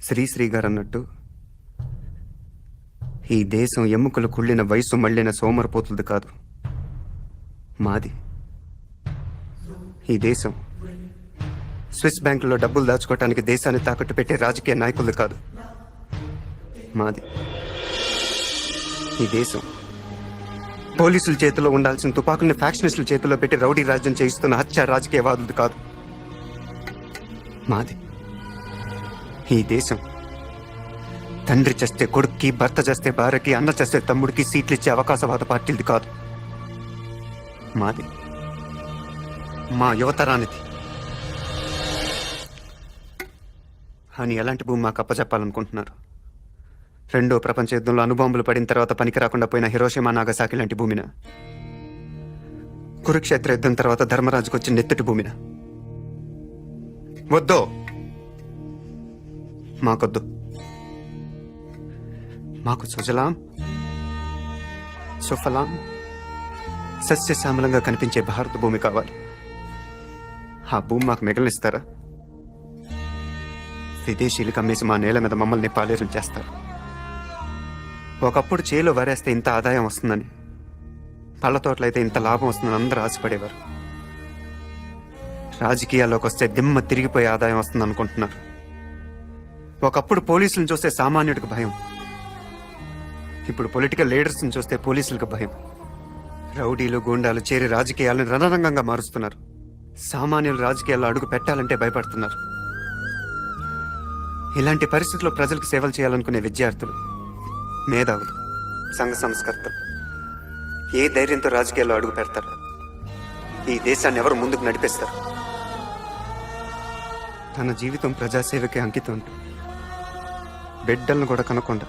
శ్రీశ్రీ గారు అన్నట్టు ఈ దేశం ఎముకలు కుళ్ళిన వయసు మళ్ళిన సోమరపోతులది కాదు, మాది. ఈ దేశం స్విస్ బ్యాంకులో డబ్బులు దాచుకోవటానికి దేశాన్ని తాకట్టు పెట్టే రాజకీయ నాయకులది కాదు, మాది. ఈ దేశం పోలీసుల చేతిలో ఉండాల్సిన తుపాకుల్ని ఫ్యాక్షనిస్టుల చేతిలో పెట్టి రౌడీ రాజ్యం చేయిస్తున్న హత్య రాజకీయవాదులది కాదు, మాది. ఈ దేశం తండ్రి చేస్తే కొడుక్కి, భర్త చేస్తే భార్యకి, అన్న చేస్తే తమ్ముడికి సీట్లు ఇచ్చే అవకాశవాద పార్టీలది కాదు, మాది. మా యువతరానిది. అని ఎలాంటి భూమి మాకు అప్పచెప్పాలనుకుంటున్నారు? రెండో ప్రపంచ యుద్ధంలో అణుబాంబులు పడిన తర్వాత పనికి రాకుండా పోయిన హిరోషిమా నాగసాకి లాంటి భూమిన? కురుక్షేత్ర యుద్ధం తర్వాత ధర్మరాజుకు వచ్చిన నెత్తటి భూమిన? వద్దో, మాకొద్దు. మాకు సుజలాం సుఫలాం సస్యశ్యామలంగా కనిపించే భారత భూమి కావాలి. ఆ భూమి మాకు మిగలనిస్తారా? విదేశీయులకు అమ్మేసి మా నేల మీద మమ్మల్ని పాలేరు చేస్తారు. ఒకప్పుడు చేలో వరేస్తే ఇంత ఆదాయం వస్తుందని, పళ్ళ తోటలైతే ఇంత లాభం వస్తుందని అందరూ ఆశపడేవారు. రాజకీయాల్లోకి వస్తే దిమ్మ తిరిగిపోయే ఆదాయం వస్తుంది అనుకుంటున్నారు. ఒకప్పుడు పోలీసులను చూస్తే సామాన్యుడికి భయం, ఇప్పుడు పొలిటికల్ లీడర్స్ని చూస్తే పోలీసులకు భయం. రౌడీలు, గూండాలు చేరి రాజకీయాలను రణరంగంగా మారుస్తున్నారు. సామాన్యులు రాజకీయాల్లో అడుగు పెట్టాలంటే భయపడుతున్నారు. ఇలాంటి పరిస్థితుల్లో ప్రజలకు సేవలు చేయాలనుకునే విద్యార్థులు, మేధావులు, సంఘ సంస్కర్తలు ఏ ధైర్యంతో రాజకీయాల్లో అడుగు పెడతారు? ఈ దేశాన్ని ఎవరు ముందుకు నడిపిస్తారు? తన జీవితం ప్రజాసేవకి అంకితం అంటూ బిడ్డలను కూడా కనకుండా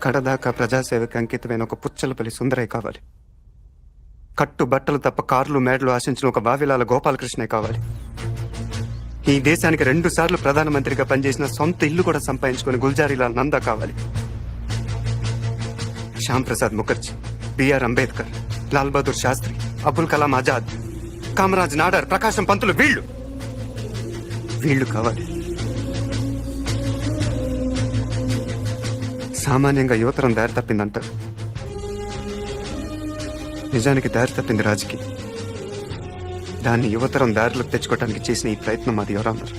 కడదాకా ప్రజాసేవకి అంకితమైన ఒక పుచ్చలపల్లి సుందరయ్య కావాలి. కట్టు బట్టలు తప్ప కార్లు, మేడలు ఆశించిన ఒక వావిలాల గోపాలకృష్ణే కావాలి. ఈ దేశానికి 2 సార్లు ప్రధానమంత్రిగా పనిచేసిన సొంత ఇల్లు కూడా సంపాదించుకుని గుల్జారీలాల్ నందా కావాలి. శ్యామ్ ప్రసాద్ ముఖర్జీ, బిఆర్ అంబేద్కర్, లాల్ బహదూర్ శాస్త్రి, అబుల్ కలాం ఆజాద్, కామరాజ్ నాడార్, ప్రకాశం పంతులు, వీళ్ళు కావాలి. సామాన్యంగా యువతరం దారి తప్పిందంటారు. నిజానికి దారి తప్పింది రాజకీయం. దాన్ని యువతరం దారిలోకి తెచ్చుకోవడానికి చేసిన ఈ ప్రయత్నం మాది ఎవరన్నారు?